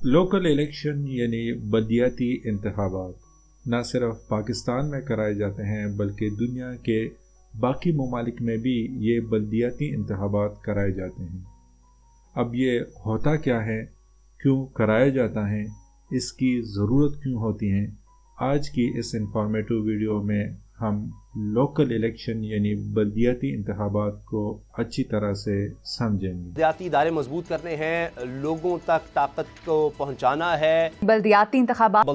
Local election यानी बल्दियाती इंतखाबात न सिर्फ पाकिस्तान में कराए जाते हैं बल्कि दुनिया के बाकी ममालिक में भी ये बल्दियाती इंतखाबात कराए जाते हैं। अब ये होता क्या है, क्यों कराया जाता है, इसकी ज़रूरत क्यों होती है, आज की इस इंफॉर्मेटिव वीडियो में हम लोकल इलेक्शन यानी बल्दियाती इंतखाबात को अच्छी तरह से समझेंगे। बल्दियाती इदारे मजबूत करने हैं, लोगों तक ताकत को पहुंचाना है। बल्दियाती इंतखाबात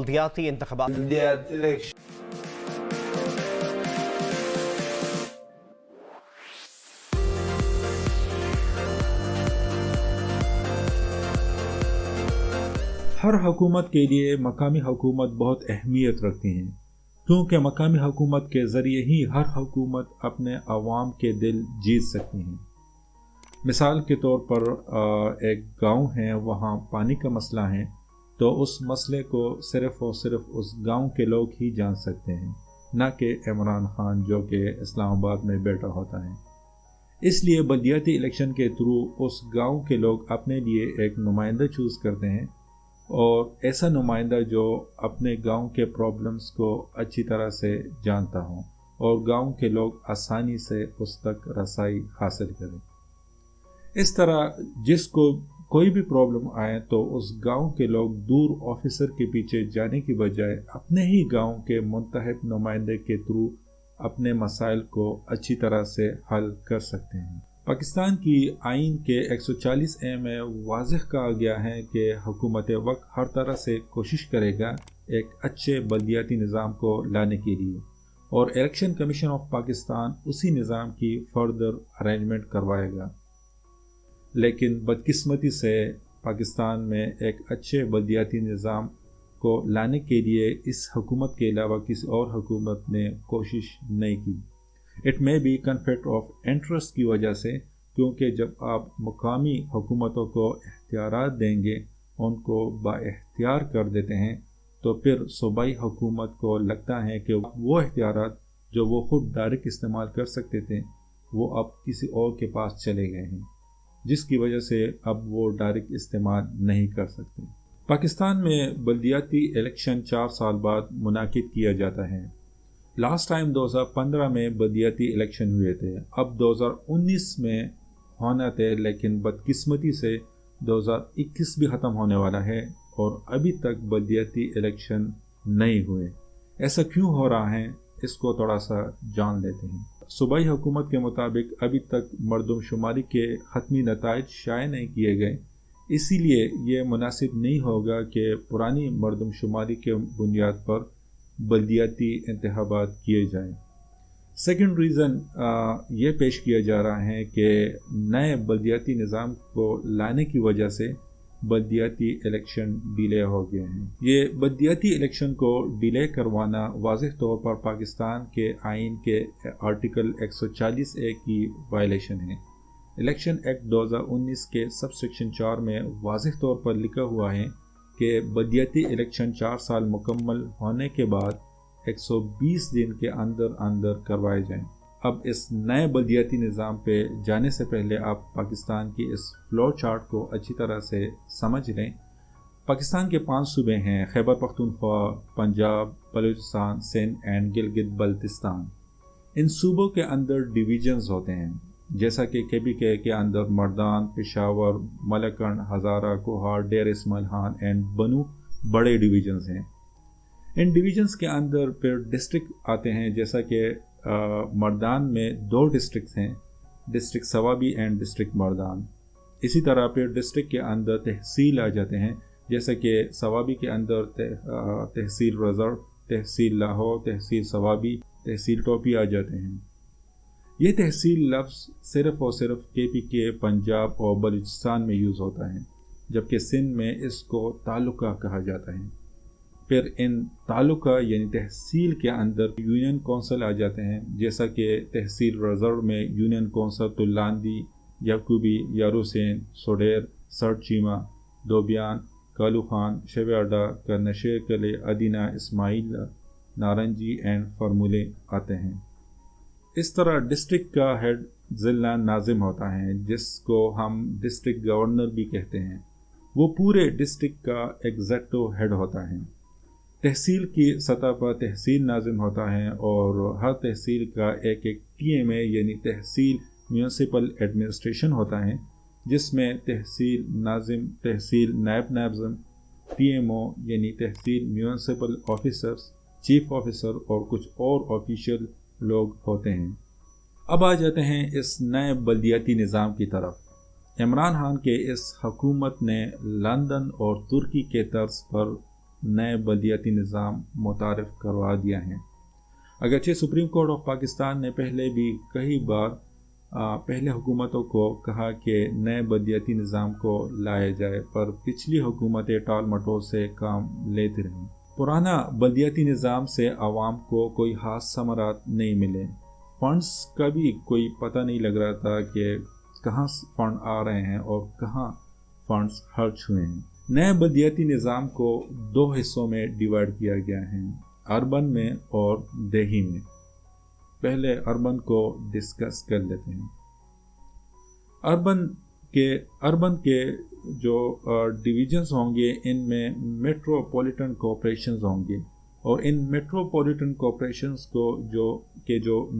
हर हुकूमत के लिए मकामी हुकूमत बहुत अहमियत रखती हैं, क्योंकि मकामी हुकूमत के ज़रिए ही हर हुकूमत अपने अवाम के दिल जीत सकती हैं। मिसाल के तौर पर एक गांव है, वहाँ पानी का मसला है, तो उस मसले को सिर्फ़ और सिर्फ उस गांव के लोग ही जान सकते हैं, न कि इमरान खान जो कि इस्लामाबाद में बैठा होता है। इसलिए बल्दियाती इलेक्शन के थ्रू उस गांव के लोग अपने लिए एक नुमाइंदा चूज़ करते हैं, और ऐसा नुमाइंदा जो अपने गांव के प्रॉब्लम्स को अच्छी तरह से जानता हो और गांव के लोग आसानी से उस तक रसाई हासिल करें। इस तरह जिसको कोई भी प्रॉब्लम आए तो उस गांव के लोग दूर ऑफिसर के पीछे जाने की बजाय अपने ही गांव के मुंतखब नुमाइंदे के थ्रू अपने मसाइल को अच्छी तरह से हल कर सकते हैं। पाकिस्तान की आइन के 140A में वाज़ेह कहा गया है कि हुकूमत वक्त हर तरह से कोशिश करेगा एक अच्छे बल्दियाती निज़ाम को लाने के लिए, और इलेक्शन कमीशन ऑफ पाकिस्तान उसी निज़ाम की फर्दर अरेंजमेंट करवाएगा। लेकिन बदकिस्मती से पाकिस्तान में एक अच्छे बल्दियाती निज़ाम को लाने के लिए इस हुकूमत के अलावा किसी और हुकूमत ने कोशिश नहीं की। It may be conflict of interest की वजह से, क्योंकि जब आप मुकामी हुकूमतों को इख्तियारात देंगे, उनको बाइख्तियार कर देते हैं, तो फिर सूबाई हुकूमत को लगता है कि वो इख्तियारात जो वो खुद डायरेक्ट इस्तेमाल कर सकते थे वो अब किसी और के पास चले गए हैं, जिसकी वजह से अब वो डायरेक्ट इस्तेमाल नहीं कर सकते। पाकिस्तान में बल्दियाती इलेक्शन 4 साल बाद मुनाकिद किया जाता है। लास्ट टाइम 2015 में बल्दियाती इलेक्शन हुए थे, अब 2019 में होना थे, लेकिन बदकिस्मती से 2021 भी ख़त्म होने वाला है और अभी तक बल्दियाती इलेक्शन नहीं हुए। ऐसा क्यों हो रहा है, इसको थोड़ा सा जान लेते हैं। सूबाई हुकूमत के मुताबिक अभी तक मरदमशुमारी के ख़त्मी नताइज शाये नहीं किए गए, इसीलिए ये मुनासिब नहीं होगा कि पुरानी मरदमशुमारी के बुनियाद पर बल्दियाती इंतखाबात किए जाएं। सेकंड रीज़न ये पेश किया जा रहा है कि नए बल्दियाती निज़ाम को लाने की वजह से बल्दियाती इलेक्शन डिले हो गए हैं। ये बल्दियाती इलेक्शन को डिले करवाना वाज़ेह तौर पर पाकिस्तान के आइन के आर्टिकल 140A की वायलेशन है। इलेक्शन एक्ट 2019 के सब सेक्शन 4 में वाज़ेह तौर पर लिखा हुआ है कि बल्दियाती इलेक्शन 4 साल मुकम्मल होने के बाद 120 दिन के अंदर अंदर करवाए जाएं। अब इस नए बल्दियाती निज़ाम पे जाने से पहले आप पाकिस्तान की इस फ्लो चार्ट को अच्छी तरह से समझ लें। पाकिस्तान के 5 सूबे हैं, खैबर पख्तूनख्वा, पंजाब, बलूचिस्तान, सिंध एंड गिलगित बल्तिस्तान। इन सूबों के अंदर डिवीजन्स होते हैं, जैसा कि KPK के अंदर मर्दान, पेशावर, मलकन, हज़ारा, कोहार, डेर इस्माइल खान एंड बनू बड़े डिवीजन्स हैं। इन डिवीजन्स के अंदर फिर डिस्ट्रिक्ट आते हैं, जैसा कि मर्दान में 2 डिस्ट्रिक्ट हैं, district Swabi and district Mardan. इसी तरह फिर डिस्ट्रिक्ट के अंदर तहसील आ जाते हैं, जैसा कि सवाबी के अंदर तहसील रज़र, तहसील लाहौर, तहसील सवाबी, तहसील टोपी आ जाते हैं। ये तहसील लफ्ज़ सिर्फ़ और सिर्फ KPK, पंजाब और बलूचिस्तान में यूज़ होता है, जबकि सिंध में इसको तालुका कहा जाता है। फिर इन तालुका यानी तहसील के अंदर यूनियन कौंसल आ जाते हैं, जैसा कि तहसील रज़र में यूनियन कौंसल तुलांदी, याकूबी, यारुसेन, सोडेर, सरचीमा, दोबियान, कालू खान, शब अड्डा, करनशेर कले, अदीना, इस्माइल, नारंजी एंड फार्मूले आते हैं। इस तरह डिस्ट्रिक्ट का हेड ज़िला नाज़िम होता है, जिसको हम डिस्ट्रिक्ट गवर्नर भी कहते हैं। وہ پورے ڈسٹرکٹ کا ایگزیکٹو ہیڈ ہوتا ہے۔ تحصیل کی سطح پر تحصیل ناظم ہوتا ہے اور ہر تحصیل کا ایک ٹی ایم اے یعنی تحصیل میونسپل ایڈمنسٹریشن ہوتا ہے، جس میں تحصیل ناظم، تحصیل نائب ناظم، ٹی ایم او یعنی تحصیل میونسپل آفیسرز، چیف آفیسر اور کچھ اور آفیشیل لوگ ہوتے ہیں۔ اب آ جاتے ہیں اس نئے بلدیاتی نظام کی طرف۔ عمران خان کے اس حکومت نے لندن اور ترکی کے طرز پر نئے بلدیاتی نظام متعارف کروا دیا ہے۔ اگرچہ سپریم کورٹ آف پاکستان نے پہلے بھی کئی بار پہلے حکومتوں کو کہا کہ نئے بلدیاتی نظام کو لایا جائے، پر پچھلی حکومتیں ٹال مٹول سے کام لیتی رہیں۔ پرانا بلدیاتی نظام سے عوام کو کوئی خاص ثمرات نہیں ملے، فنڈز کا بھی کوئی پتہ نہیں لگ رہا تھا کہ کہاں فنڈ آ رہے ہیں اور کہاں فنڈز خرچ ہوئے ہیں۔ نئے بلدیاتی نظام کو دو حصوں میں ڈیوائیڈ کیا گیا ہے، اربن میں اور دیہی میں۔ پہلے اربن کو ڈسکس کر لیتے ہیں۔ اربن کے جو ڈویژنز ہوں گے، ان میں میٹروپولیٹن کوآپریشنز ہوں گے، اور ان میٹروپولیٹن کوآپریشنز کو جو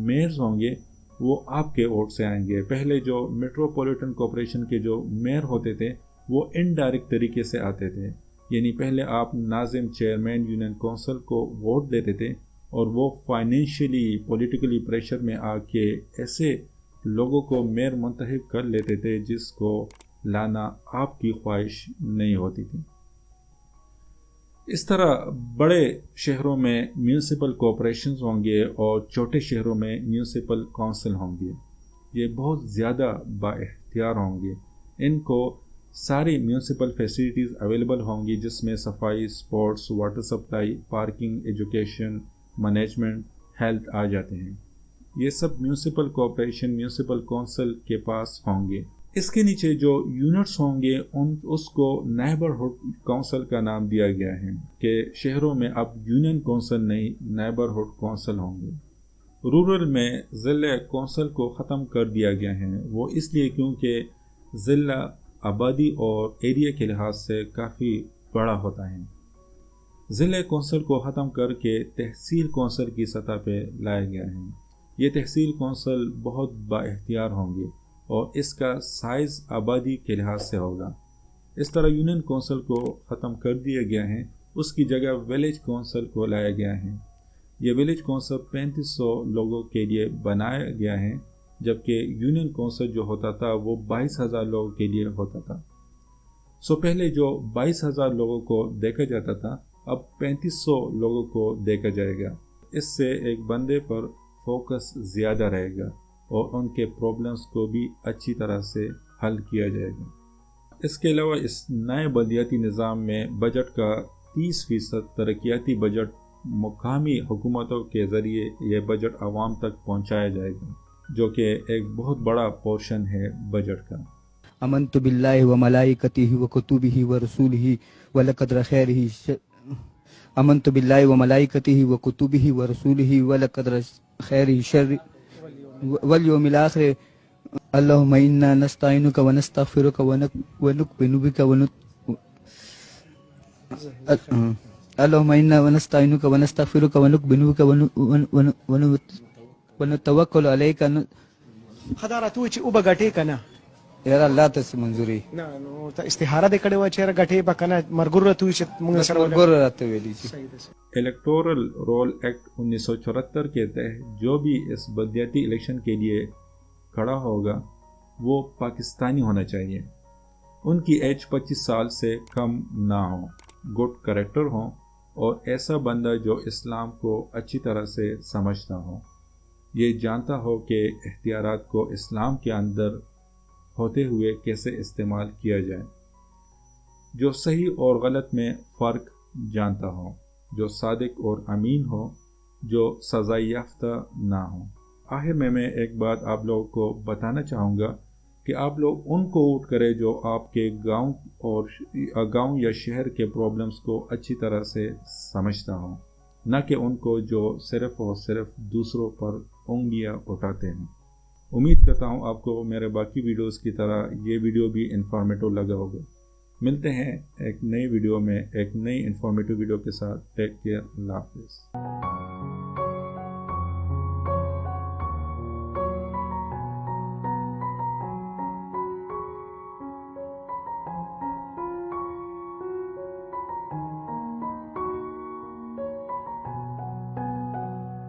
میئرز ہوں گے وہ آپ کے ووٹ سے آئیں گے۔ پہلے جو میٹروپولیٹن کوآپریشن کے جو میئر ہوتے تھے وہ انڈائریکٹ طریقے سے آتے تھے، یعنی پہلے آپ ناظم، چیئرمین یونین کونسل کو ووٹ دیتے تھے اور وہ فائنینشلی پولیٹیکلی پریشر میں آ کے ایسے لوگوں کو میئر منتخب کر لیتے تھے جس کو لانا آپ کی خواہش نہیں ہوتی تھی۔ اس طرح بڑے شہروں میں میونسپل کوآپریشنز ہوں گے اور چھوٹے شہروں میں میونسپل کونسل ہوں گے۔ یہ بہت زیادہ با اختیار ہوں گے، ان کو ساری میونسپل فیسلٹیز اویلیبل ہوں گی، جس میں صفائی، sports, water supply, parking, education, management, health آ جاتے ہیں۔ یہ سب میونسپل کوآپریشن، میونسپل کونسل کے پاس ہوں گے۔ اس کے نیچے جو یونٹس ہوں گے اس کو نیبرہڈ کونسل کا نام دیا گیا ہے، کہ شہروں میں اب یونین کونسل نہیں، نیبرہڈ کونسل ہوں گے۔ رورل میں ضلع کونسل کو ختم کر دیا گیا ہے، وہ اس لیے کیونکہ ضلع آبادی اور ایریا کے لحاظ سے کافی بڑا ہوتا ہے۔ ضلع کونسل کو ختم کر کے تحصیل کونسل کی سطح پہ لایا گیا ہے۔ یہ تحصیل کونسل بہت با اختیار ہوں گے اور اس کا سائز آبادی کے لحاظ سے ہوگا۔ اس طرح یونین کونسل کو ختم کر دیا گیا ہے، اس کی جگہ ولیج کونسل کو لایا گیا ہے۔ یہ ولیج کونسل 3500 لوگوں کے لیے بنایا گیا ہے، جبکہ یونین کونسل جو ہوتا تھا وہ 22,000 لوگوں کے لیے ہوتا تھا۔ پہلے جو 22,000 لوگوں کو دیکھا جاتا تھا، اب 3500 لوگوں کو دیکھا جائے گا۔ اس سے ایک بندے پر فوکس زیادہ رہے گا اور ان کے پرابلمز کو بھی اچھی طرح سے حل کیا جائے گا۔ اس کے علاوہ اس نئے بلدیاتی نظام میں بجٹ کا 30% ترقیاتی بجٹ مقامی حکومتوں کے ذریعے یہ بجٹ عوام تک پہنچایا جائے گا، جو کہ ایک بہت بڑا پورشن ہے بجٹ کا۔ آمنت باللہ و ملائکتہ و کتبہ و رسولہ ولقدر خیرہ آمنت باللہ و ملائکتہ و کتبہ و رسولہ ولقدر خیرہ شر والیوم الآخر اللہم انا نستعینک و نستغفرک و نؤمن بک اللہم انا نستعینک و نستغفرک و نؤمن بک و نتوکل علیک خدای راته چې او به ګټې که نه یاره الله ته منظوري نه نو ته استخاره دې کړې وه چې یاره ګټې به که نه ملګرو راته وایي چې موږ سره ولګ- ګور راته ویلي چې صحیح ده. الیکٹورل رول ایکٹ 1974 کے تحت جو بھی اس بلدیاتی الیکشن کے لیے کھڑا ہوگا وہ پاکستانی ہونا چاہیے، ان کی ایج 25 سال سے کم نہ ہو، گڈ کریکٹر ہوں اور ایسا بندہ جو اسلام کو اچھی طرح سے سمجھتا ہو، یہ جانتا ہو کہ اختیارات کو اسلام کے اندر ہوتے ہوئے کیسے استعمال کیا جائے، جو صحیح اور غلط میں فرق جانتا ہو، جو صادق اور امین ہو، جو سزا یافتہ نہ ہو۔ آخر میں ایک بات آپ لوگوں کو بتانا چاہوں گا کہ آپ لوگ ان کو ووٹ کریں جو آپ کے گاؤں یا شہر کے پرابلمز کو اچھی طرح سے سمجھتا ہوں، نہ کہ ان کو جو صرف اور صرف دوسروں پر انگلیاں اٹھاتے ہیں۔ امید کرتا ہوں آپ کو میرے باقی ویڈیوز کی طرح یہ ویڈیو بھی انفارمیٹو لگا ہوگا۔ ملتے ہیں ایک نئی ویڈیو میں ایک نئی انفارمیٹیو ویڈیو کے ساتھ. Take care. اللہ حافظ.